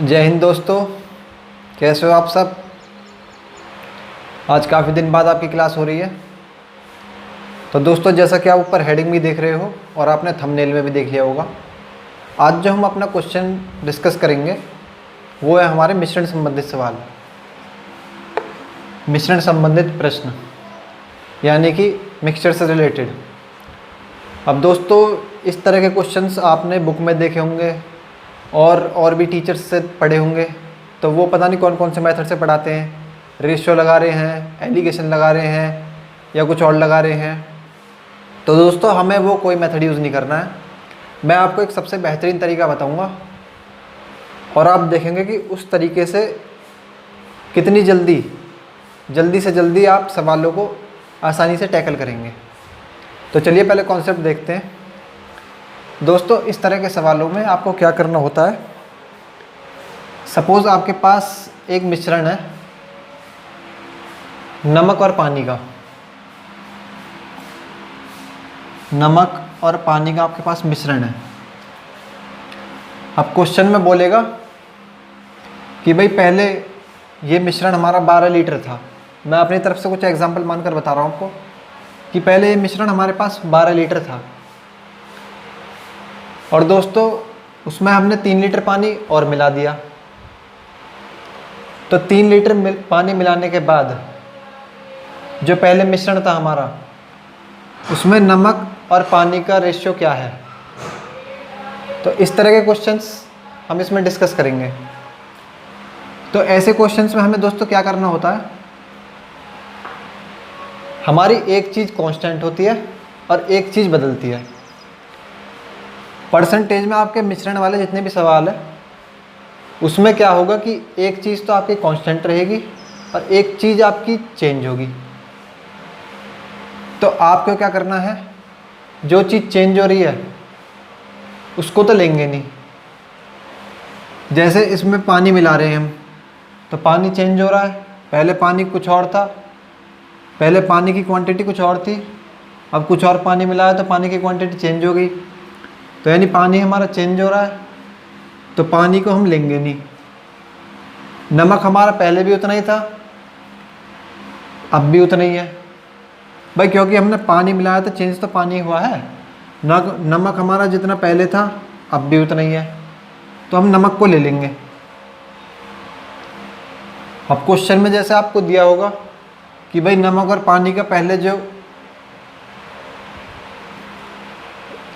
जय हिंद दोस्तों, कैसे हो आप सब। आज काफ़ी दिन बाद आपकी क्लास हो रही है। तो दोस्तों, जैसा कि आप ऊपर हेडिंग भी देख रहे हो और आपने थंबनेल में भी देख लिया होगा, आज जो हम अपना क्वेश्चन डिस्कस करेंगे वो है हमारे मिश्रण संबंधित सवाल, मिश्रण संबंधित प्रश्न, यानी कि मिक्सचर से रिलेटेड। अब दोस्तों, इस तरह के क्वेश्चंस आपने बुक में देखे होंगे और भी टीचर्स से पढ़े होंगे। तो वो पता नहीं कौन कौन से मेथड से पढ़ाते हैं, रेशियो लगा रहे हैं, एलिगेशन लगा रहे हैं या कुछ और लगा रहे हैं। तो दोस्तों, हमें वो कोई मेथड यूज़ नहीं करना है। मैं आपको एक सबसे बेहतरीन तरीका बताऊंगा और आप देखेंगे कि उस तरीके से कितनी जल्दी से जल्दी आप सवालों को आसानी से टैकल करेंगे। तो चलिए पहले कॉन्सेप्ट देखते हैं। दोस्तों, इस तरह के सवालों में आपको क्या करना होता है। सपोज़ आपके पास एक मिश्रण है नमक और पानी का। नमक और पानी का आपके पास मिश्रण है। अब क्वेश्चन में बोलेगा कि भाई पहले ये मिश्रण हमारा 12 लीटर था। मैं अपनी तरफ से कुछ एग्जांपल मानकर बता रहा हूँ आपको कि पहले ये मिश्रण हमारे पास 12 लीटर था और दोस्तों उसमें हमने 3 लीटर पानी और मिला दिया। तो 3 लीटर पानी मिलाने के बाद जो पहले मिश्रण था हमारा, उसमें नमक और पानी का रेशियो क्या है। तो इस तरह के क्वेश्चंस हम इसमें डिस्कस करेंगे। तो ऐसे क्वेश्चंस में हमें दोस्तों क्या करना होता है, हमारी एक चीज़ कांस्टेंट होती है और एक चीज़ बदलती है। परसेंटेज में आपके मिश्रण वाले जितने भी सवाल है उसमें क्या होगा कि एक चीज़ तो आपकी कांस्टेंट रहेगी और एक चीज़ आपकी चेंज होगी। तो आपको क्या करना है, जो चीज़ चेंज हो रही है उसको तो लेंगे नहीं। जैसे इसमें पानी मिला रहे हैं हम, तो पानी चेंज हो रहा है। पहले पानी कुछ और था, पहले पानी की क्वांटिटी कुछ और थी, अब कुछ और पानी मिला है तो पानी की क्वांटिटी चेंज हो गई। तो यानी पानी हमारा चेंज हो रहा है, तो पानी को हम लेंगे नहीं। नमक हमारा पहले भी उतना ही था, अब भी उतना ही है भाई, क्योंकि हमने पानी मिलाया तो चेंज तो पानी हुआ है। नमक हमारा जितना पहले था अब भी उतना ही है, तो हम नमक को ले लेंगे। अब क्वेश्चन में जैसे आपको दिया होगा कि भाई नमक और पानी का पहले जो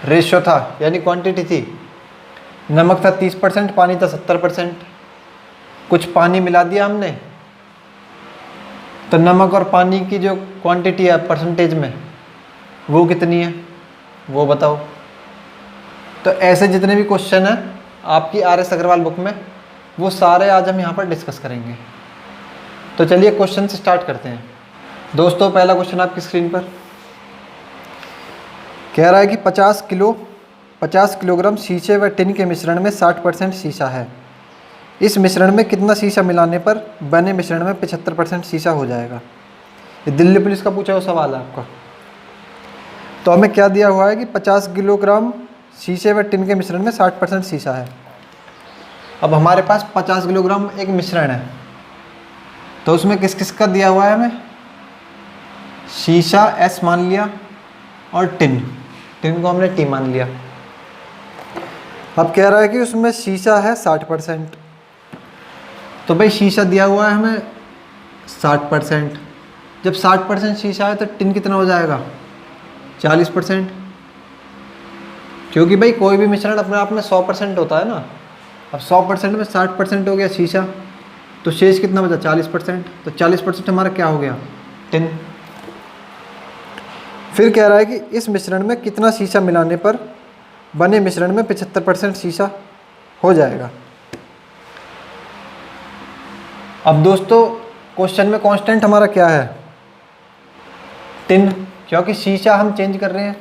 रेशियो था यानी क्वांटिटी थी, नमक था 30%, पानी था 70%। कुछ पानी मिला दिया हमने, तो नमक और पानी की जो क्वांटिटी है परसेंटेज में वो कितनी है वो बताओ। तो ऐसे जितने भी क्वेश्चन हैं आपकी RS अग्रवाल बुक में, वो सारे आज हम यहाँ पर डिस्कस करेंगे। तो चलिए क्वेश्चन से स्टार्ट करते हैं। दोस्तों, पहला क्वेश्चन आपकी स्क्रीन पर कह रहा है कि 50 किलोग्राम शीशे व टिन के मिश्रण में 60% शीशा है। इस मिश्रण में कितना शीशा मिलाने पर बने मिश्रण में 75% शीशा हो जाएगा। ये दिल्ली पुलिस का पूछा हुआ सवाल है आपका। तो हमें क्या दिया हुआ है कि 50 किलोग्राम शीशे व टिन के मिश्रण में 60% शीशा है। अब हमारे पास 50 किलोग्राम एक मिश्रण है, तो उसमें किस किस का दिया हुआ है हमें, शीशा S मान लिया और टिन को हमने T मान लिया। अब कह रहा है कि उसमें शीशा है 60%। तो भाई शीशा दिया हुआ है हमें 60%। जब 60% शीशा है तो टिन कितना हो जाएगा, 40%। क्योंकि भाई कोई भी मिश्रण अपने आप में 100% होता है ना। अब 100% में 60% हो गया शीशा, तो शेष कितना बचा, 40%। तो 40% हमारा क्या हो गया, टिन। फिर कह रहा है कि इस मिश्रण में कितना शीशा मिलाने पर बने मिश्रण में 75% शीशा हो जाएगा। अब दोस्तों, क्वेश्चन में कांस्टेंट हमारा क्या है, टिन, क्योंकि शीशा हम चेंज कर रहे हैं।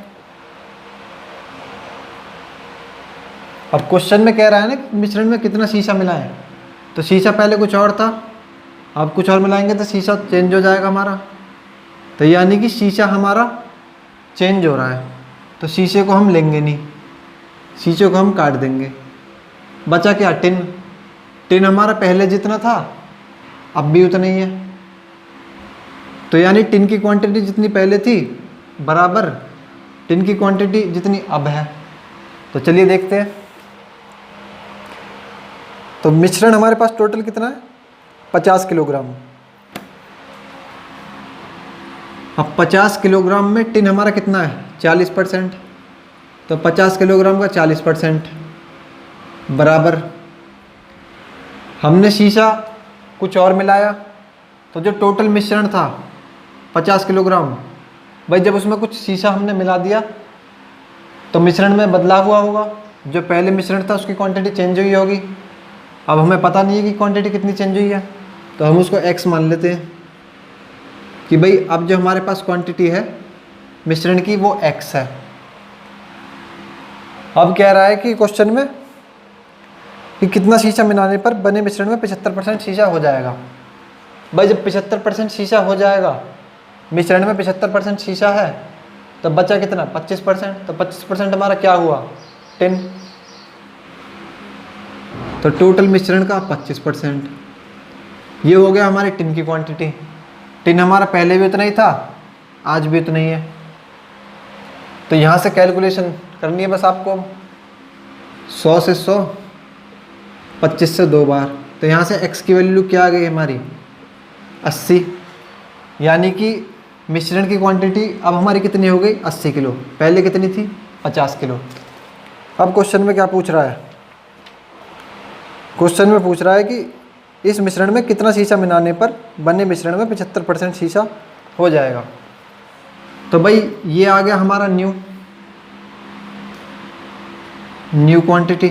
अब क्वेश्चन में कह रहा है ना कि मिश्रण में कितना शीशा मिलाएं, तो शीशा पहले कुछ और था, अब कुछ और मिलाएंगे तो शीशा चेंज हो जाएगा हमारा। तो यानी कि शीशा हमारा चेंज हो रहा है, तो शीशे को हम लेंगे नहीं, शीशे को हम काट देंगे। बचा क्या, टिन। टिन हमारा पहले जितना था अब भी उतना ही है, तो यानी टिन की क्वांटिटी जितनी पहले थी बराबर टिन की क्वांटिटी जितनी अब है। तो चलिए देखते हैं। तो मिश्रण हमारे पास टोटल कितना है, 50 किलोग्राम। अब 50 किलोग्राम में टिन हमारा कितना है, 40%। तो 50 किलोग्राम का 40% बराबर हमने शीशा कुछ और मिलाया, तो जो टोटल मिश्रण था 50 किलोग्राम, भाई जब उसमें कुछ शीशा हमने मिला दिया तो मिश्रण में बदलाव हुआ होगा। जो पहले मिश्रण था उसकी क्वांटिटी चेंज हुई होगी। अब हमें पता नहीं है कि क्वांटिटी कितनी चेंज हुई है, तो हम उसको x मान लेते हैं कि भाई अब जो हमारे पास क्वांटिटी है मिश्रण की वो x है। अब कह रहा है कि क्वेश्चन में कि कितना शीशा मिलाने पर बने मिश्रण में 75% शीशा हो जाएगा। भाई जब 75% शीशा हो जाएगा, मिश्रण में 75% शीशा है, तो बचा कितना, 25%। तो 25% हमारा क्या हुआ, टिन। तो टोटल मिश्रण का 25%, ये हो गया हमारे टिन की क्वांटिटी। टिन हमारा पहले भी उतना ही था, आज भी उतना ही है। तो यहाँ से कैलकुलेशन करनी है बस आपको, 100 से 100, 25 से 2 बार। तो यहाँ से x की वैल्यू क्या आ गई हमारी, 80। यानी कि मिश्रण की क्वांटिटी अब हमारी कितनी हो गई, 80 किलो। पहले कितनी थी, 50 किलो। अब क्वेश्चन में क्या पूछ रहा है, क्वेश्चन में पूछ रहा है कि इस मिश्रण में कितना शीशा मिलाने पर बने मिश्रण में 75% शीशा हो जाएगा। तो भाई ये आ गया हमारा न्यू क्वांटिटी,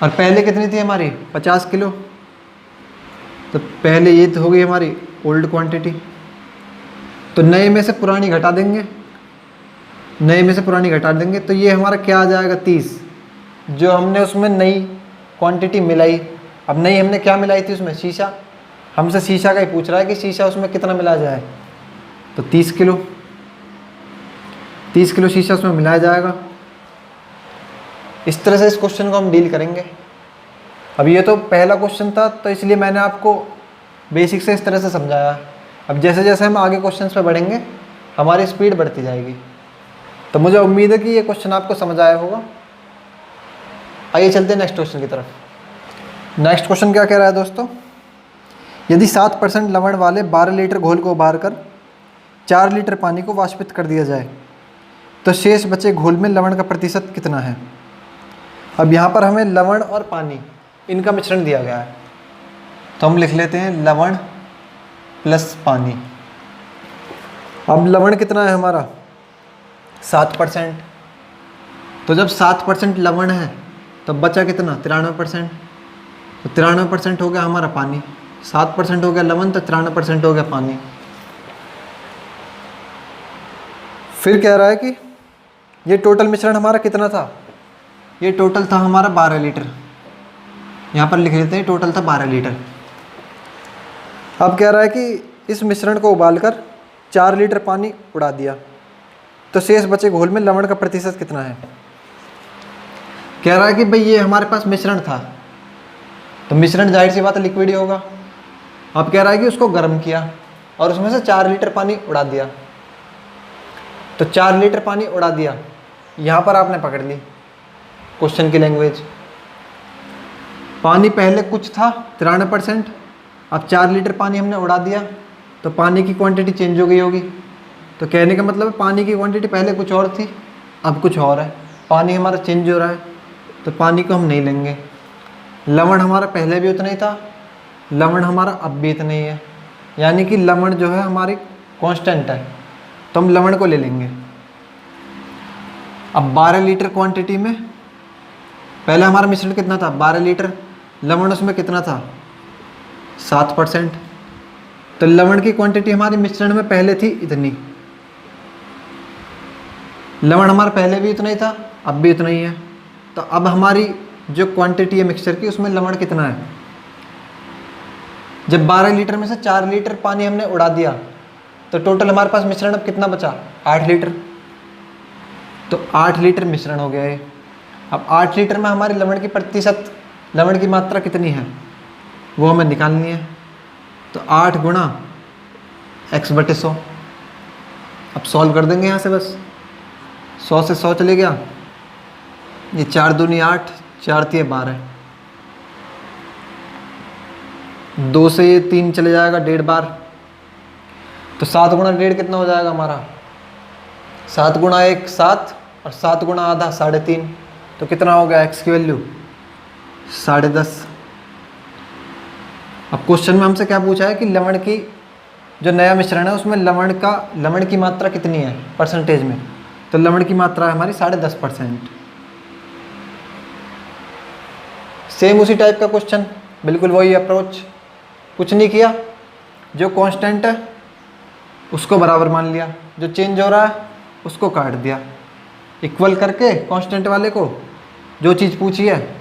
और पहले कितनी थी हमारी, 50 किलो। तो पहले ये तो हो गई हमारी ओल्ड क्वांटिटी। तो नए में से पुरानी घटा देंगे, नए में से पुरानी घटा देंगे, तो ये हमारा क्या आ जाएगा, 30। जो हमने उसमें नई क्वांटिटी मिलाई, अब नई हमने क्या मिलाई थी उसमें, शीशा। हमसे शीशा का ही पूछ रहा है कि शीशा उसमें कितना मिला जाए, तो 30 किलो। 30 किलो शीशा उसमें मिलाया जाएगा। इस तरह से इस क्वेश्चन को हम डील करेंगे। अब ये तो पहला क्वेश्चन था, तो इसलिए मैंने आपको बेसिक से इस तरह से समझाया। अब जैसे जैसे हम आगे क्वेश्चंस पे बढ़ेंगे हमारी स्पीड बढ़ती जाएगी। तो मुझे उम्मीद है कि ये क्वेश्चन आपको समझ आया होगा। आइए चलते हैं नेक्स्ट क्वेश्चन की तरफ। नेक्स्ट क्वेश्चन क्या कह रहा है दोस्तों, यदि 7% लवण वाले 12 लीटर घोल को उबाल कर 4 लीटर पानी को वाष्पित कर दिया जाए तो शेष बचे घोल में लवण का प्रतिशत कितना है। अब यहाँ पर हमें लवण और पानी इनका मिश्रण दिया गया है, तो हम लिख लेते हैं लवण प्लस पानी। अब लवण कितना है हमारा, 7%। तो जब 7% लवण है तो बचा कितना, 93%। तो 93% हो गया हमारा पानी। 7% हो गया लवण, तो 93% हो गया पानी। फिर कह रहा है कि ये टोटल मिश्रण हमारा कितना था, ये टोटल था हमारा 12 लीटर। यहाँ पर लिख लेते हैं टोटल था 12 लीटर। अब कह रहा है कि इस मिश्रण को उबालकर 4 लीटर पानी उड़ा दिया तो शेष बचे घोल में लवण का प्रतिशत कितना है। कह रहा है कि भाई ये हमारे पास मिश्रण था, तो मिश्रण जाहिर सी बात है लिक्विड ही होगा। अब कह रहा है कि उसको गर्म किया और उसमें से 4 लीटर पानी उड़ा दिया। तो 4 लीटर पानी उड़ा दिया, यहाँ पर आपने पकड़ ली क्वेश्चन की लैंग्वेज। पानी पहले कुछ था 93%, अब 4 लीटर पानी हमने उड़ा दिया तो पानी की क्वांटिटी चेंज हो गई होगी। तो कहने का मतलब है पानी की क्वांटिटी पहले कुछ और थी, अब कुछ और है। पानी हमारा चेंज हो रहा है, तो पानी को हम नहीं लेंगे। लवण हमारा पहले भी उतना ही था, लवण हमारा अब भी इतना ही है, यानी कि लवण जो है हमारी कांस्टेंट है, तो हम लवण को ले लेंगे। अब 12 लीटर क्वांटिटी में पहले हमारा मिश्रण कितना था, 12 लीटर। लवण उसमें कितना था, 7%। तो लवण की क्वांटिटी हमारी मिश्रण में पहले थी इतनी। लवण हमारा पहले भी उतना ही था, अब भी उतना ही है। तो अब हमारी जो क्वांटिटी है मिक्सचर की, उसमें लवण कितना है। जब 12 लीटर में से 4 लीटर पानी हमने उड़ा दिया तो टोटल हमारे पास मिश्रण अब कितना बचा, 8 लीटर। तो 8 लीटर मिश्रण हो गया है। अब 8 लीटर में हमारी लवण की प्रतिशत लवण की मात्रा कितनी है वो हमें निकालनी है। तो 8 गुणा x/100। अब सॉल्व कर देंगे यहाँ से बस। 100 से 100 चले गया, ये 4 दूनी 8, 4 तिये 12, 2 से ये 3 चले जाएगा 1.5 बार। तो 7 गुणा 1.5 कितना हो जाएगा हमारा? 7 गुणा 1 7 और 7 गुणा आधा 3.5। तो कितना हो गया x की वैल्यू? 10.5। अब क्वेश्चन में हमसे क्या पूछा है कि लवण की जो नया मिश्रण है उसमें लवण की मात्रा कितनी है परसेंटेज में। तो लवण की मात्रा है हमारी 10.5%। सेम उसी टाइप का क्वेश्चन, बिल्कुल वही अप्रोच, कुछ नहीं किया, जो कांस्टेंट है उसको बराबर मान लिया, जो चेंज हो रहा है उसको काट दिया, इक्वल करके कांस्टेंट वाले को जो चीज़ पूछी है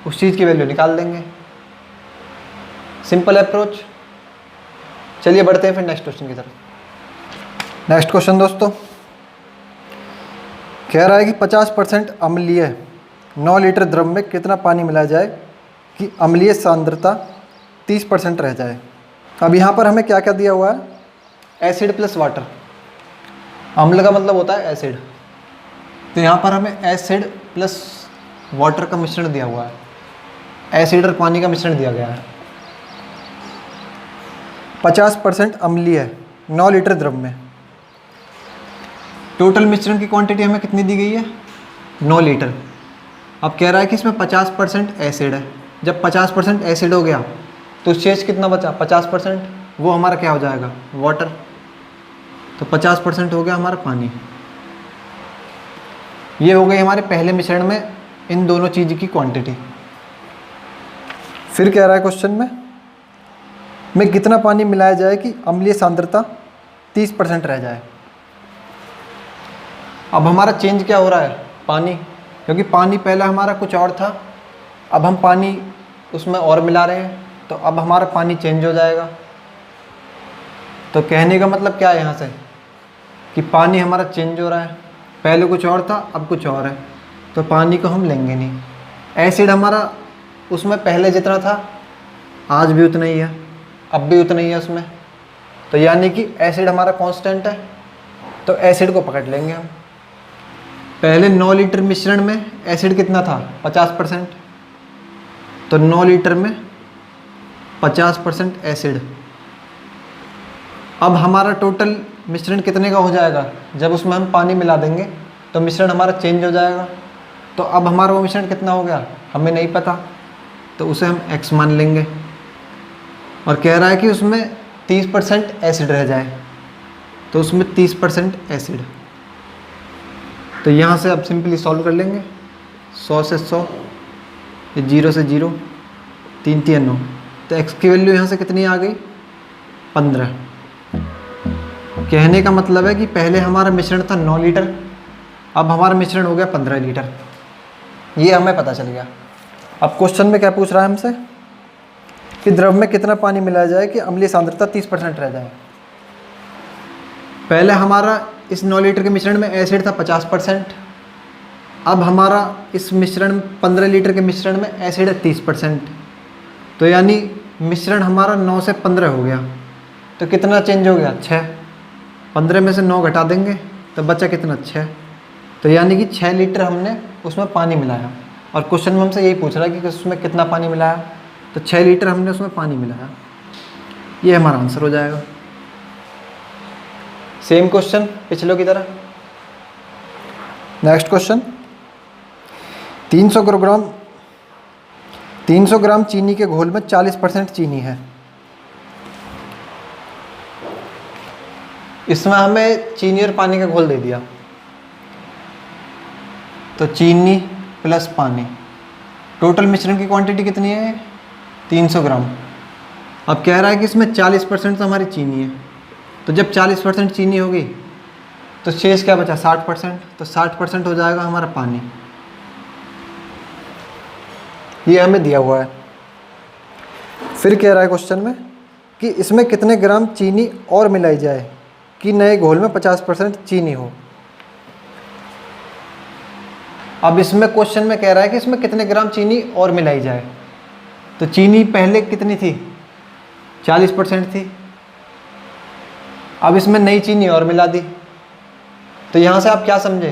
उस चीज़ की वैल्यू निकाल देंगे। Simple approach. चलिए बढ़ते हैं फिर नेक्स्ट क्वेश्चन की तरफ। नेक्स्ट क्वेश्चन दोस्तों कह रहा है कि 50% अम्लीय 9 लीटर द्रव में कितना पानी मिलाया जाए कि अम्लीय सांद्रता 30% रह जाए। अब यहाँ पर हमें क्या क्या दिया हुआ है? Acid plus water. अम्ल का मतलब होता है एसिड, तो यहाँ पर हमें एसिड प्लस वाटर का मिश्रण दिया हुआ है, एसिड और पानी का मिश्रण दिया गया है। 50% अम्लीय 9 लीटर द्रव में, टोटल मिश्रण की क्वांटिटी हमें कितनी दी गई है? 9 लीटर। अब कह रहा है कि इसमें 50% एसिड है। जब 50% एसिड हो गया तो शेष कितना बचा? 50%, वो हमारा क्या हो जाएगा? वाटर। तो 50% हो गया हमारा पानी। ये हो गई हमारे पहले मिश्रण में इन दोनों चीज़ की क्वांटिटी। फिर कह रहा है क्वेश्चन में कितना पानी मिलाया जाए कि अम्लीय सांद्रता 30% रह जाए। अब हमारा चेंज क्या हो रहा है? पानी, क्योंकि पानी पहला हमारा कुछ और था, अब हम पानी उसमें और मिला रहे हैं, तो अब हमारा पानी चेंज हो जाएगा। तो कहने का मतलब क्या है यहाँ से कि पानी हमारा चेंज हो रहा है, पहले कुछ और था अब कुछ और है, तो पानी को हम लेंगे नहीं। एसिड हमारा उसमें पहले जितना था आज भी उतना ही है, अब भी उतना ही है उसमें, तो यानी कि एसिड हमारा कांस्टेंट है, तो एसिड को पकड़ लेंगे हम। पहले 9 लीटर मिश्रण में एसिड कितना था? 50%, तो 9 लीटर में 50% एसिड। अब हमारा टोटल मिश्रण कितने का हो जाएगा? जब उसमें हम पानी मिला देंगे तो मिश्रण हमारा चेंज हो जाएगा। तो अब हमारा वो मिश्रण कितना हो गया हमें नहीं पता, तो उसे हम x मान लेंगे। और कह रहा है कि उसमें 30% एसिड रह जाए, तो उसमें 30% एसिड। तो यहाँ से अब सिंपली सॉल्व कर लेंगे। 100 से 100, ये 0 से 0, 3 तिया 9, तो x की वैल्यू यहाँ से कितनी आ गई? 15। कहने का मतलब है कि पहले हमारा मिश्रण था 9 लीटर, अब हमारा मिश्रण हो गया 15 लीटर। ये हमें पता चल गया। अब क्वेश्चन में क्या पूछ रहा है हमसे कि द्रव में कितना पानी मिलाया जाए कि अम्लीय सांद्रता 30% रह जाए। पहले हमारा इस 9 लीटर के मिश्रण में एसिड था 50%, अब हमारा इस मिश्रण 15 लीटर के मिश्रण में एसिड है 30%, तो यानी मिश्रण हमारा 9 से 15 हो गया, तो कितना चेंज हो गया? 6। 15 में से 9 घटा देंगे तो बचा कितना? 6। तो यानी कि 6 लीटर हमने उसमें पानी मिलाया, और क्वेश्चन में हमसे यही पूछ रहा है कि उसमें कितना पानी मिलाया, तो 6 लीटर हमने उसमें पानी मिलाया। ये हमारा आंसर हो जाएगा। सेम क्वेश्चन पिछलों की तरह। नेक्स्ट क्वेश्चन, 300 ग्राम चीनी के घोल में 40% चीनी है। इसमें हमें चीनी और पानी का घोल दे दिया, तो चीनी प्लस पानी, टोटल मिश्रण की क्वांटिटी कितनी है? 300 ग्राम। अब कह रहा है कि इसमें 40% तो हमारी चीनी है, तो जब 40% चीनी होगी तो शेष क्या बचा? 60%, तो 60% हो जाएगा हमारा पानी। ये हमें दिया हुआ है। फिर कह रहा है क्वेश्चन में कि इसमें कितने ग्राम चीनी और मिलाई जाए कि नए घोल में 50% चीनी हो। अब इसमें क्वेश्चन में कह रहा है कि इसमें कितने ग्राम चीनी और मिलाई जाए, तो चीनी पहले कितनी थी, 40% थी। अब इसमें नई चीनी और मिला दी, तो यहाँ से आप क्या समझे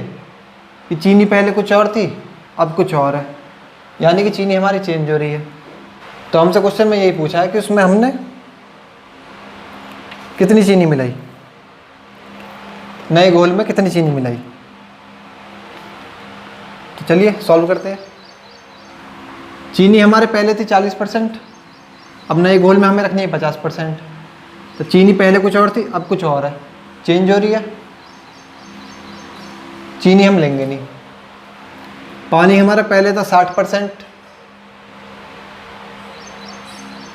कि चीनी पहले कुछ और थी, अब कुछ और है, यानी कि चीनी हमारी चेंज हो रही है। तो हमसे क्वेश्चन में यही पूछा है कि उसमें हमने कितनी चीनी मिलाई, नए घोल में कितनी चीनी मिलाई। तो चलिए सॉल्व करते हैं। चीनी हमारे पहले थी 40%, अब नए घोल में हमें रखनी है 50%। तो चीनी पहले कुछ और थी, अब कुछ और है, चेंज हो रही है, चीनी हम लेंगे नहीं। पानी हमारा पहले था 60%,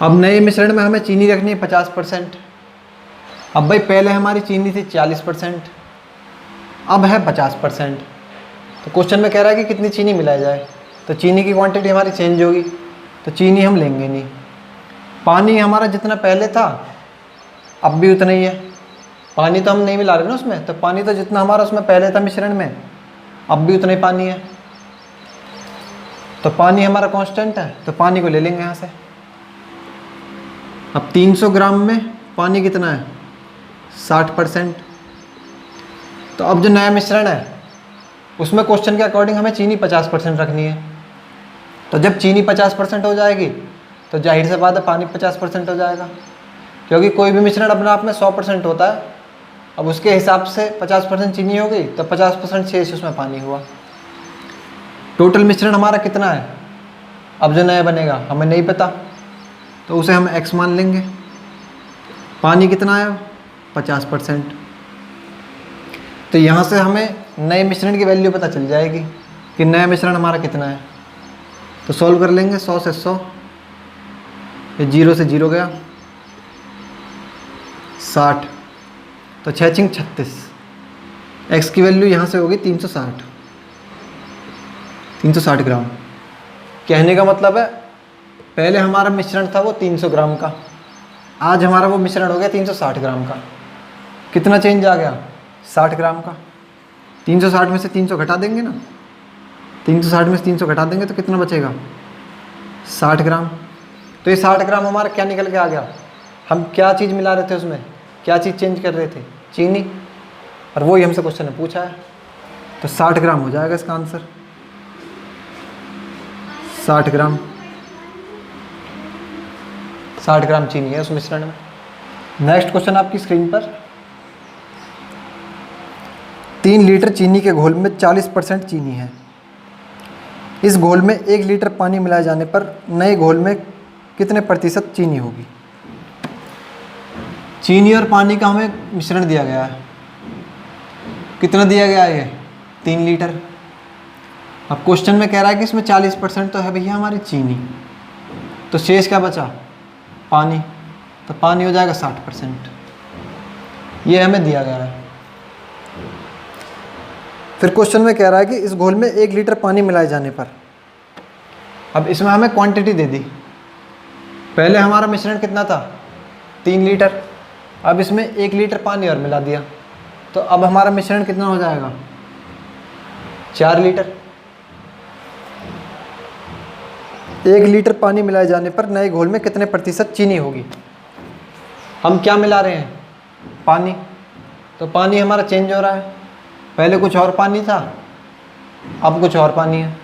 अब नए मिश्रण में हमें चीनी रखनी है 50%। अब भाई पहले हमारी चीनी थी 40%, अब है 50%। तो क्वेश्चन में कह रहा है कि कितनी चीनी मिलाई जाए, तो चीनी की क्वांटिटी हमारी चेंज होगी, तो चीनी हम लेंगे नहीं। पानी हमारा जितना पहले था अब भी उतना ही है, पानी तो हम नहीं मिला रहे ना उसमें, तो पानी तो जितना हमारा उसमें पहले था मिश्रण में अब भी उतना ही पानी है। तो पानी हमारा कांस्टेंट है, तो पानी को ले लेंगे यहाँ से। अब 300 ग्राम में पानी कितना है, 60%। तो अब जो नया मिश्रण है उसमें क्वेश्चन के अकॉर्डिंग हमें चीनी 50% रखनी है। तो जब चीनी 50% हो जाएगी तो जाहिर सी बात है पानी 50% हो जाएगा, क्योंकि कोई भी मिश्रण अपने आप में 100% होता है। अब उसके हिसाब से 50% चीनी हो गई तो 50% शेष उसमें पानी हुआ। टोटल मिश्रण हमारा कितना है, अब जो नया बनेगा हमें नहीं पता, तो उसे हम x मान लेंगे। पानी कितना है, 50%। तो यहाँ से हमें नए मिश्रण की वैल्यू पता चल जाएगी कि नया मिश्रण हमारा कितना है। तो सॉल्व कर लेंगे, 100 से 100, ये 0 से 0 गया, 60, तो 6 छिंग 36। x की वैल्यू यहाँ से होगी 360 ग्राम। कहने का मतलब है पहले हमारा मिश्रण था वो 300 ग्राम का, आज हमारा वो मिश्रण हो गया 360 ग्राम का। कितना चेंज आ गया, 60 ग्राम का। 360 में से 300 घटा देंगे ना, 360 में से 300 घटा देंगे तो कितना बचेगा, 60 ग्राम। तो ये 60 ग्राम हमारा क्या निकल के आ गया, हम क्या चीज़ मिला रहे थे उसमें, क्या चीज़ चेंज कर रहे थे, चीनी। और वही हमसे क्वेश्चन ने पूछा है, तो 60 ग्राम हो जाएगा इसका आंसर, 60 ग्राम। 60 ग्राम चीनी है उस मिश्रण में। नेक्स्ट क्वेश्चन आपकी स्क्रीन पर, 3 लीटर चीनी के घोल में 40% चीनी है। इस घोल में 1 लीटर पानी मिलाए जाने पर नए घोल में कितने प्रतिशत चीनी होगी। चीनी और पानी का हमें मिश्रण दिया गया है, कितना दिया गया है, ये 3 लीटर। अब क्वेश्चन में कह रहा है कि इसमें 40% तो है भैया हमारी चीनी, तो शेष क्या बचा, पानी। तो पानी हो जाएगा 60%, ये हमें दिया गया है। फिर क्वेश्चन में कह रहा है कि इस घोल में 1 लीटर पानी मिलाए जाने पर, अब इसमें हमें क्वांटिटी दे दी। पहले हमारा मिश्रण कितना था, 3 लीटर, अब इसमें 1 लीटर पानी और मिला दिया, तो अब हमारा मिश्रण कितना हो जाएगा, 4 लीटर। 1 लीटर पानी मिलाए जाने पर नए घोल में कितने प्रतिशत चीनी होगी। हम क्या मिला रहे हैं, पानी। तो पानी हमारा चेंज हो रहा है, पहले कुछ और पानी था अब कुछ और पानी है,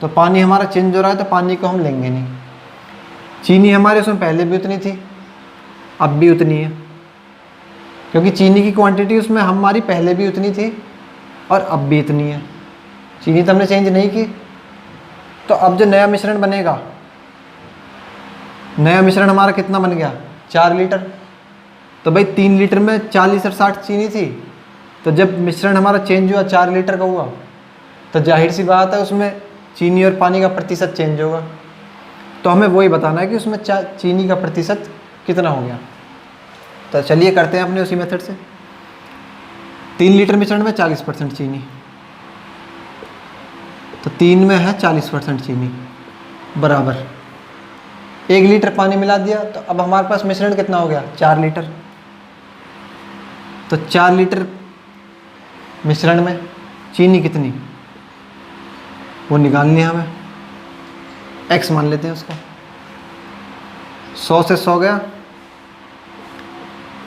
तो पानी हमारा चेंज हो रहा है, तो पानी को हम लेंगे नहीं। चीनी हमारे उसमें पहले भी उतनी थी अब भी उतनी है, क्योंकि चीनी की क्वांटिटी उसमें हमारी पहले भी उतनी थी और अब भी इतनी है, चीनी तो हमने चेंज नहीं की। तो अब जो नया मिश्रण बनेगा, नया मिश्रण हमारा कितना बन गया, 4 लीटर। तो भाई 3 लीटर में 40 और 60 चीनी थी, तो जब मिश्रण हमारा चेंज हुआ 4 लीटर का हुआ, तो जाहिर सी बात है उसमें चीनी और पानी का प्रतिशत चेंज होगा। तो हमें वही बताना है कि उसमें चीनी का प्रतिशत कितना हो गया। तो चलिए करते हैं अपने उसी मेथड से। 3 लीटर मिश्रण में 40% चीनी, तो 3 में है 40% चीनी बराबर 1 लीटर पानी मिला दिया, तो अब हमारे पास मिश्रण कितना हो गया, 4 लीटर। तो 4 लीटर मिश्रण में चीनी कितनी, वो निकालनी है हमें, x मान लेते हैं उसको। 100 से 100 गया,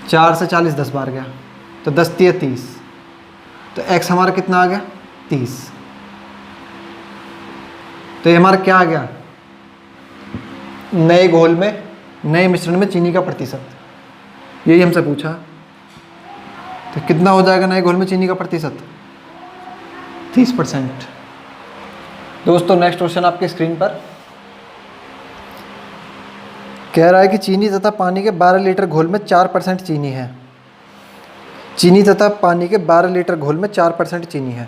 4 से 40 10 बार गया, तो 10 तिया 30। तो x हमारा कितना आ गया 30। तो ये हमारा क्या आ गया, नए घोल में, नए मिश्रण में चीनी का प्रतिशत, यही हमसे पूछा। तो कितना हो जाएगा नए घोल में चीनी का प्रतिशत, 30%। दोस्तों नेक्स्ट क्वेश्चन आपकी स्क्रीन पर कह रहा है कि चीनी तथा पानी के 12 लीटर घोल में 4% चीनी है। चीनी तथा पानी के 12 लीटर घोल में 4% चीनी है।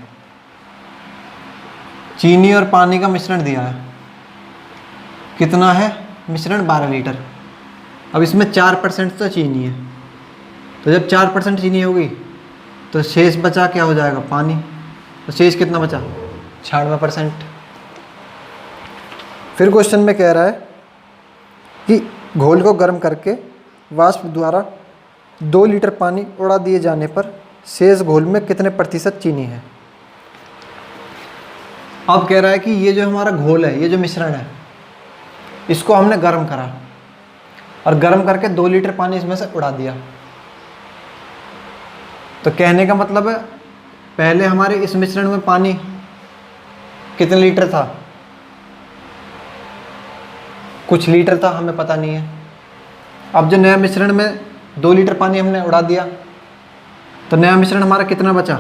चीनी और पानी का मिश्रण दिया है, कितना है मिश्रण 12 लीटर। अब इसमें 4% तो चीनी है, तो जब 4% चीनी होगी तो शेष बचा क्या हो जाएगा पानी। तो शेष कितना बचा 96%। फिर क्वेश्चन में कह रहा है कि घोल को गर्म करके वाष्प द्वारा 2 लीटर पानी उड़ा दिए जाने पर शेष घोल में कितने प्रतिशत चीनी है। अब कह रहा है कि ये जो हमारा घोल है, ये जो मिश्रण है, इसको हमने गर्म करा और गर्म करके 2 लीटर पानी इसमें से उड़ा दिया। तो कहने का मतलब है पहले हमारे इस मिश्रण में पानी कितने लीटर था, कुछ लीटर था, हमें पता नहीं है। अब जो नया मिश्रण में 2 लीटर पानी हमने उड़ा दिया, तो नया मिश्रण हमारा कितना बचा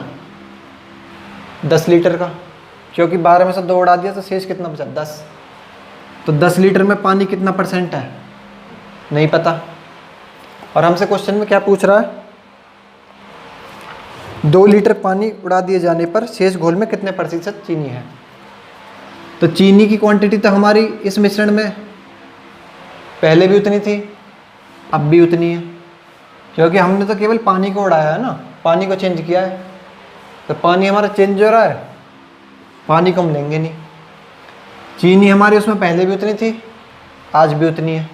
10 लीटर का, क्योंकि 12 में से 2 उड़ा दिया तो शेष कितना बचा 10। तो 10 लीटर में पानी कितना परसेंट है नहीं पता। और हमसे क्वेश्चन में क्या पूछ रहा है, 2 लीटर पानी उड़ा दिए जाने पर शेष घोल में कितने प्रतिशत चीनी है। तो चीनी की क्वांटिटी तो हमारी इस मिश्रण में पहले भी उतनी थी, अब भी उतनी है, क्योंकि हमने तो केवल पानी को उड़ाया है ना, पानी को चेंज किया है। तो पानी हमारा चेंज हो रहा है, पानी को हम लेंगे नहीं। चीनी हमारी उसमें पहले भी उतनी थी, आज भी उतनी है।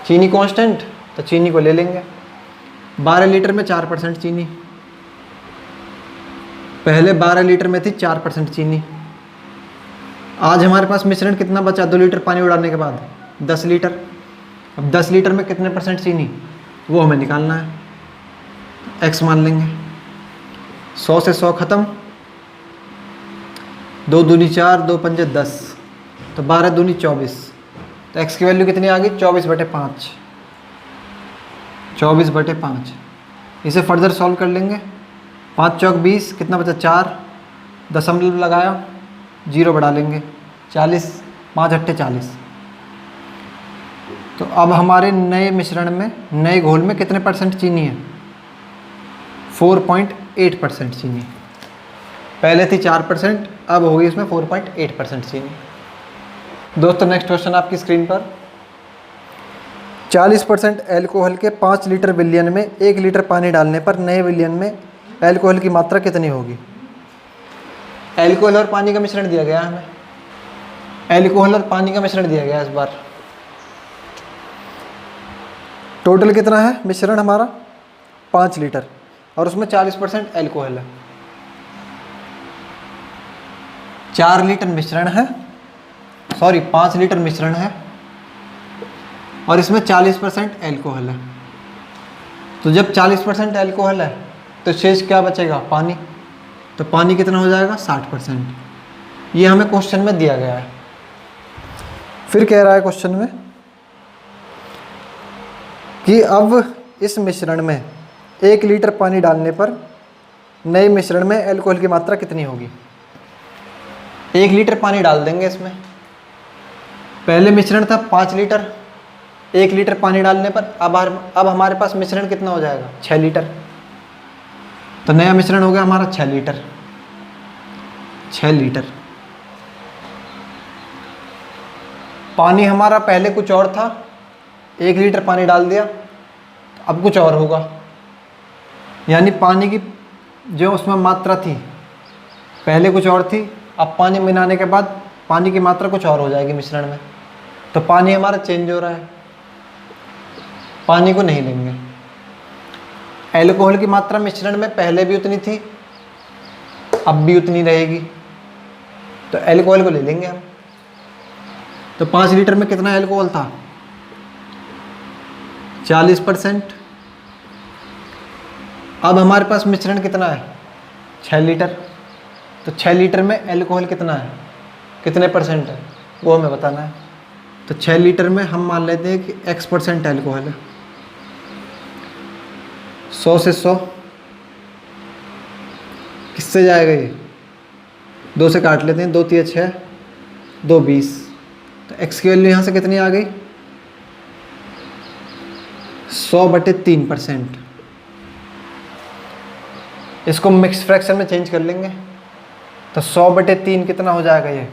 चीनी कांस्टेंट, तो चीनी को ले लेंगे। 12 लीटर में 4% चीनी, पहले 12 लीटर में थी 4% चीनी। आज हमारे पास मिश्रण कितना बचा 2 लीटर पानी उड़ाने के बाद 10 लीटर। अब 10 लीटर में कितने परसेंट चीनी, वो हमें निकालना है। x मान लेंगे, 100 से 100 ख़त्म, 2 दूनी 4, 2 पंजे 10, तो 12 दूनी 24। तो x की वैल्यू कितनी आ गई 24/5। 24/5। इसे फर्दर सॉल्व कर लेंगे। 5 चौक 20, कितना बचा 4, दशमलव लगाया, 0 बढ़ा लेंगे, 40, 5 अट्ठे 40। तो अब हमारे नए मिश्रण में, नए घोल में कितने परसेंट चीनी है 4.8% चीनी। पहले थी 4%, अब होगी इसमें 4.8% चीनी। दोस्तों नेक्स्ट क्वेश्चन आपकी स्क्रीन पर, 40% एल्कोहल के 5 लीटर विलयन में 1 लीटर पानी डालने पर नए विलयन में एल्कोहल की मात्रा कितनी होगी। एल्कोहल और पानी का मिश्रण दिया गया हमें, एल्कोहल और पानी का मिश्रण दिया गया इस बार। टोटल कितना है मिश्रण हमारा 5 लीटर, और उसमें 40% एल्कोहल है। 4 लीटर मिश्रण है, सॉरी 5 लीटर मिश्रण है और इसमें 40% एल्कोहल है। तो जब 40% एल्कोहल है तो शेष क्या बचेगा पानी। तो पानी कितना हो जाएगा 60%। ये हमें क्वेश्चन में दिया गया है। फिर कह रहा है क्वेश्चन में कि अब इस मिश्रण में 1 लीटर पानी डालने पर नए मिश्रण में एल्कोहल की मात्रा कितनी होगी। 1 लीटर पानी डाल देंगे इसमें। पहले मिश्रण था 5 लीटर, 1 लीटर पानी डालने पर अब हमारे पास मिश्रण कितना हो जाएगा 6 लीटर। तो नया मिश्रण हो गया हमारा 6 लीटर। 6 लीटर पानी हमारा पहले कुछ और था, 1 लीटर पानी डाल दिया, अब कुछ और होगा। यानी पानी की जो उसमें मात्रा थी पहले कुछ और थी, अब पानी मिलाने के बाद पानी की मात्रा कुछ और हो जाएगी मिश्रण में। तो पानी हमारा चेंज हो रहा है, पानी को नहीं लेंगे। एल्कोहल की मात्रा मिश्रण में पहले भी उतनी थी, अब भी उतनी रहेगी, तो एल्कोहल को ले लेंगे हम। तो 5 लीटर में कितना एल्कोहल था 40%। अब हमारे पास मिश्रण कितना है, 6 लीटर। तो 6 लीटर में एल्कोहल कितना है, कितने परसेंट है, वो हमें बताना है। तो 6 लीटर में हम मान लेते हैं कि X% एल्कोहल है। 100 से 100 किससे जाएगा, ये 2 से काट लेते हैं, 2 तिया 6, 2 20। तो X की वैल्यू यहाँ से कितनी आ गई, 100/3%। इसको मिक्स फ्रैक्शन में चेंज कर लेंगे तो 100/3 कितना हो जाएगा, ये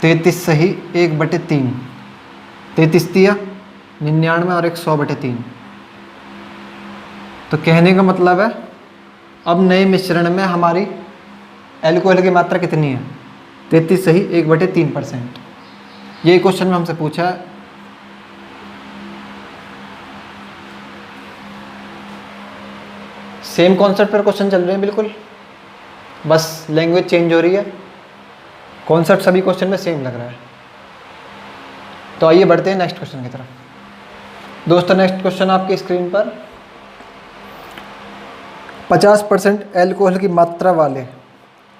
33 सही 1/3। 33 तिया 99 और 100/3। तो कहने का मतलब है अब नए मिश्रण में हमारी एल्कोहल की मात्रा कितनी है, 33 सही 1/3%। ये क्वेश्चन में हमसे पूछा है। सेम कॉन्सेप्ट पर क्वेश्चन चल रहे हैं बिल्कुल, बस लैंग्वेज चेंज हो रही है, कॉन्सेप्ट सभी क्वेश्चन में सेम लग रहा है। तो आइए बढ़ते हैं नेक्स्ट क्वेश्चन की तरफ। दोस्तों नेक्स्ट क्वेश्चन आपकी स्क्रीन पर, 50% एल्कोहल की मात्रा वाले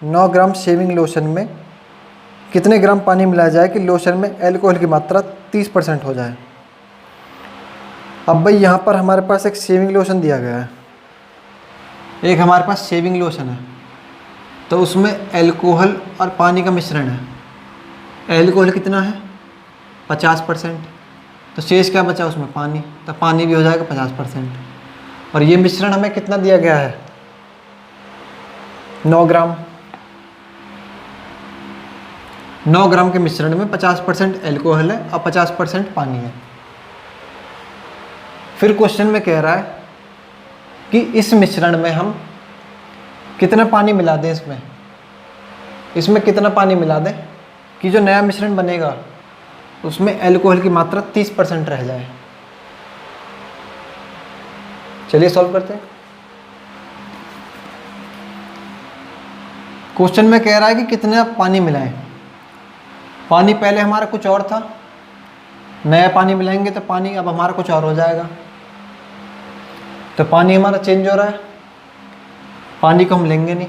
9 ग्राम शेविंग लोशन में कितने ग्राम पानी मिलाया जाए कि लोशन में एल्कोहल की मात्रा 30% हो जाए। अब भाई यहाँ पर हमारे पास एक शेविंग लोशन दिया गया है, एक हमारे पास शेविंग लोशन है, तो उसमें एल्कोहल और पानी का मिश्रण है। एल्कोहल कितना है, 50%। तो शेष क्या बचा उसमें, पानी, तो पानी भी हो जाएगा 50%। और ये मिश्रण हमें कितना दिया गया है, 9 ग्राम। 9 ग्राम के मिश्रण में 50% एल्कोहल है और 50% पानी है। फिर क्वेश्चन में कह रहा है कि इस मिश्रण में हम कितना पानी मिला दें, इसमें कितना पानी मिला दें कि जो नया मिश्रण बनेगा उसमें एल्कोहल की मात्रा 30% रह जाए। चलिए सॉल्व करते हैं। क्वेश्चन में कह रहा है कि कितना पानी मिलाएं। पानी पहले हमारा कुछ और था, नया पानी मिलाएंगे तो पानी अब हमारा कुछ और हो जाएगा। तो पानी हमारा चेंज हो रहा है, पानी को हम लेंगे नहीं।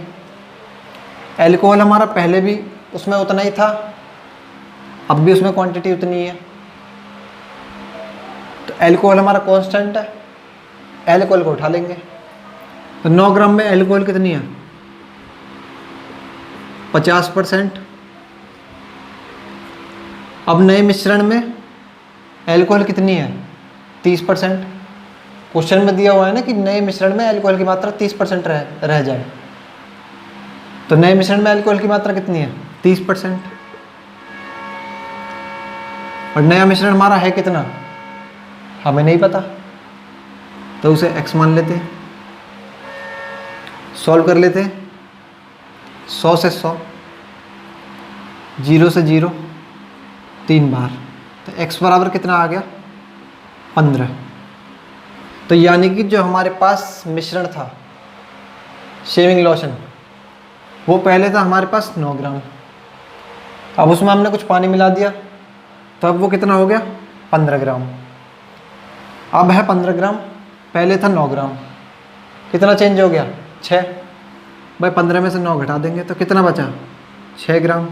एल्कोहल हमारा पहले भी उसमें उतना ही था, अब भी उसमें क्वांटिटी उतनी है। तो एल्कोहल हमारा कांस्टेंट है, एल्कोहल को उठा लेंगे। तो 9 ग्राम में एल्कोहल कितनी है, 50%। अब नए मिश्रण में एल्कोहल कितनी है, 30%। क्वेश्चन में दिया हुआ है ना कि नए मिश्रण में एल्कोहल की मात्रा 30% रह जाए। तो नए मिश्रण में एल्कोहल की मात्रा कितनी है, 30%। और नया मिश्रण हमारा है कितना, हमें नहीं पता, तो उसे x मान लेते हैं। सॉल्व कर लेते हैं। 100 से 100, 0 से 0 3 बार, तो x बराबर कितना आ गया, 15। तो यानी कि जो हमारे पास मिश्रण था शेविंग लोशन, वो पहले था हमारे पास 9 ग्राम। अब उसमें हमने कुछ पानी मिला दिया, तो अब वो कितना हो गया, 15 ग्राम। अब है 15 ग्राम, पहले था 9 ग्राम। कितना चेंज हो गया, 6। भाई 15 में से 9 घटा देंगे तो कितना बचा, 6 ग्राम।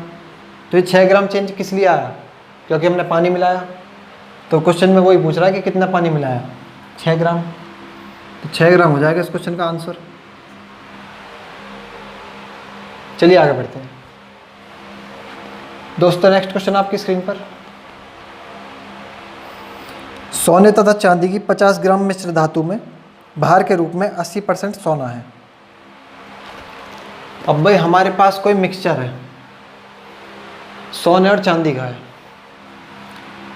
तो ये 6 ग्राम चेंज किस लिए आया, क्योंकि हमने पानी मिलाया। तो क्वेश्चन में वही पूछ रहा है कि कितना पानी मिलाया, 6 ग्राम। तो 6 ग्राम हो जाएगा इस क्वेश्चन का आंसर। चलिए आगे बढ़ते हैं। दोस्तों नेक्स्ट क्वेश्चन आपकी स्क्रीन पर, सोने तथा चांदी की 50 ग्राम मिश्र धातु में भार के रूप में 80% सोना है। अब भाई हमारे पास कोई मिक्सचर है, सोने और चांदी का है,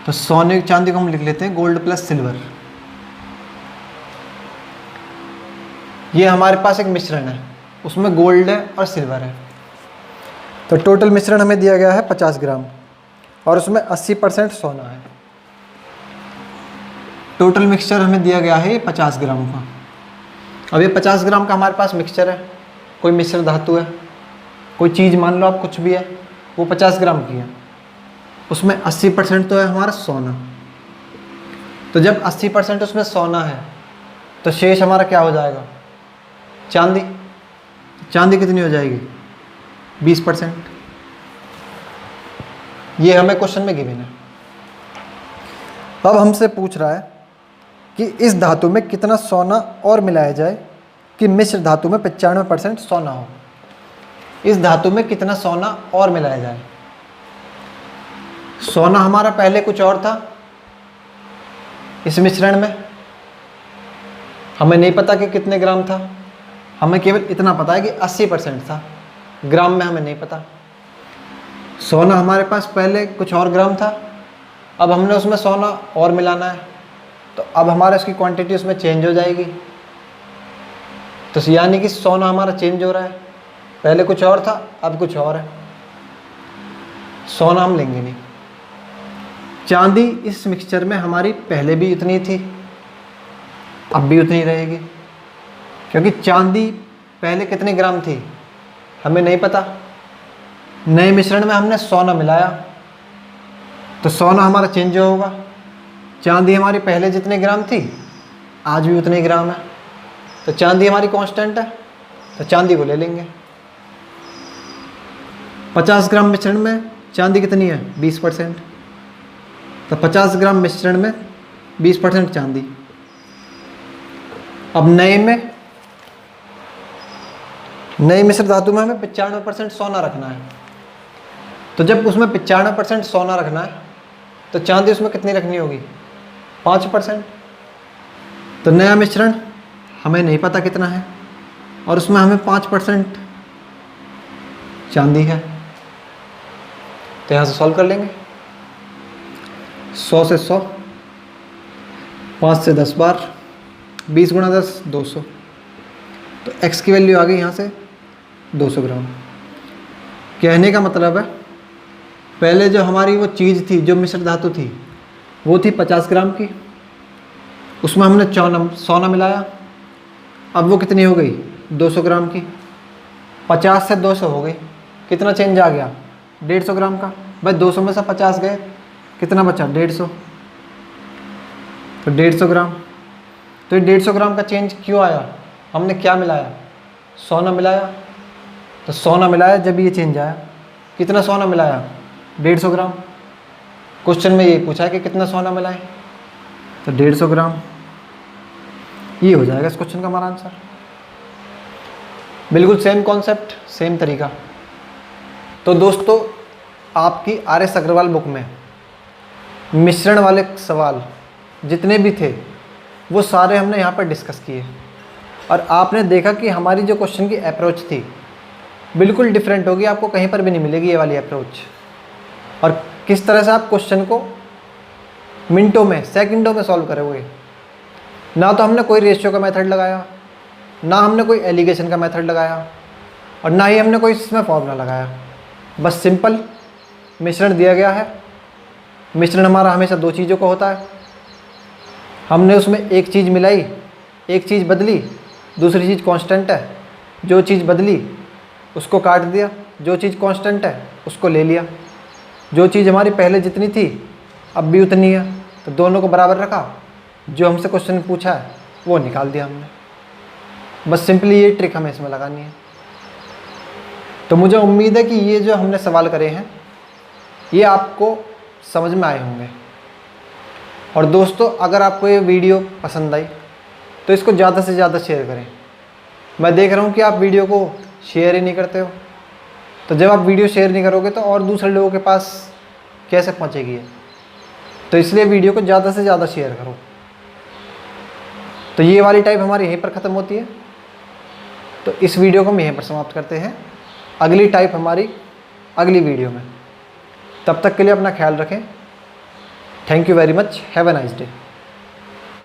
तो सोने चांदी को हम लिख लेते हैं गोल्ड प्लस सिल्वर। ये हमारे पास एक मिश्रण है, उसमें गोल्ड है और सिल्वर है। तो टोटल मिश्रण हमें दिया गया है 50 ग्राम और उसमें 80% सोना है। टोटल मिक्सचर हमें दिया गया है 50 ग्राम का। अब ये 50 ग्राम का हमारे पास मिक्सचर है, कोई मिश्र धातु है, कोई चीज़ मान लो आप, कुछ भी है, वो 50 ग्राम की है। उसमें 80% तो है हमारा सोना। तो जब 80% उसमें सोना है तो शेष हमारा क्या हो जाएगा? चांदी। चांदी कितनी हो जाएगी? 20%। ये हमें क्वेश्चन में गिवन है। अब हमसे पूछ रहा है कि इस धातु में कितना सोना और मिलाया जाए कि मिश्र धातु में 95% सोना हो। इस धातु में कितना सोना और मिलाया जाए? सोना हमारा पहले कुछ और था इस मिश्रण में, हमें नहीं पता कि कितने ग्राम था, हमें केवल इतना पता है कि 80% था, ग्राम में हमें नहीं पता। सोना हमारे पास पहले कुछ और ग्राम था, अब हमने उसमें सोना और मिलाना है, तो अब हमारा इसकी क्वांटिटी उसमें चेंज हो जाएगी। तो यानी कि सोना हमारा चेंज हो रहा है, पहले कुछ और था अब कुछ और है। सोना हम लेंगे नहीं। चांदी इस मिक्सचर में हमारी पहले भी उतनी थी, अब भी उतनी रहेगी, क्योंकि चांदी पहले कितने ग्राम थी हमें नहीं पता। नए मिश्रण में हमने सोना मिलाया तो सोना हमारा चेंज होगा। चांदी हमारी पहले जितने ग्राम थी आज भी उतने ग्राम है, तो चांदी हमारी कांस्टेंट है, तो चांदी को ले लेंगे। 50 ग्राम मिश्रण में चांदी कितनी है? 20%। तो 50 ग्राम मिश्रण में 20% चांदी। अब नए मिश्र धातु में हमें 95% सोना रखना है, तो जब उसमें 95% सोना रखना है तो चांदी उसमें कितनी रखनी होगी? 5%। तो नया मिश्रण हमें नहीं पता कितना है और उसमें हमें 5% चांदी है, तो यहाँ से सॉल्व कर लेंगे। 100 से 100, 5 से 10 बार, 20 गुणा 10 200, तो x की वैल्यू आ गई यहाँ से 200 ग्राम। कहने का मतलब है पहले जो हमारी वो चीज़ थी, जो मिश्र धातु थी, वो थी 50 ग्राम की, उसमें हमने सोना मिलाया, अब वो कितनी हो गई? 200 ग्राम की। 50 से 200 हो गई, कितना चेंज आ गया? 150 ग्राम का। भाई 200 में से 50 गए, कितना बचा? 150। तो 150 ग्राम। तो ये 150 ग्राम का चेंज क्यों आया? हमने क्या मिलाया? सोना मिलाया। तो सोना मिलाया जब ये चेंज आया। कितना सोना मिलाया? 150 ग्राम। क्वेश्चन में ये पूछा है कि कितना सोना मिलाएं, तो 150 ग्राम। ये हो जाएगा इस क्वेश्चन का हमारा आंसर। बिल्कुल सेम कॉन्सेप्ट, सेम तरीका। तो दोस्तों, आपकी RS अग्रवाल बुक में मिश्रण वाले सवाल जितने भी थे वो सारे हमने यहाँ पर डिस्कस किए, और आपने देखा कि हमारी जो क्वेश्चन की अप्रोच थी बिल्कुल डिफरेंट होगी, आपको कहीं पर भी नहीं मिलेगी ये वाली अप्रोच। और किस तरह से आप क्वेश्चन को मिनटों में, सेकंडों में सॉल्व करोगे। ना तो हमने कोई रेशियो का मेथड लगाया, ना हमने कोई एलिगेशन का मेथड लगाया, और ना ही हमने कोई इसमें फॉर्मूला लगाया। बस सिंपल मिश्रण दिया गया है। मिश्रण हमारा हमेशा दो चीज़ों का होता है, हमने उसमें एक चीज़ मिलाई, एक चीज़ बदली, दूसरी चीज़ कांस्टेंट है, जो चीज़ बदली उसको काट दिया, जो चीज़ कांस्टेंट है उसको ले लिया, जो चीज़ हमारी पहले जितनी थी अब भी उतनी है, तो दोनों को बराबर रखा, जो हमसे क्वेश्चन पूछा है वो निकाल दिया हमने। बस सिंपली ये ट्रिक हमें इसमें लगानी है। तो मुझे उम्मीद है कि ये जो हमने सवाल करे हैं ये आपको समझ में आए होंगे। और दोस्तों, अगर आपको ये वीडियो पसंद आई तो इसको ज़्यादा से ज़्यादा शेयर करें। मैं देख रहा हूँ कि आप वीडियो को शेयर ही नहीं करते हो, तो जब आप वीडियो शेयर नहीं करोगे तो और दूसरे लोगों के पास कैसे पहुँचेगी ये? तो इसलिए वीडियो को ज़्यादा से ज़्यादा शेयर करो। तो ये वाली टाइप हमारी यहीं पर ख़त्म होती है, तो इस वीडियो को हम यहीं पर समाप्त करते हैं। अगली टाइप हमारी अगली वीडियो में। तब तक के लिए अपना ख्याल रखें। Thank you very much. Have a nice day.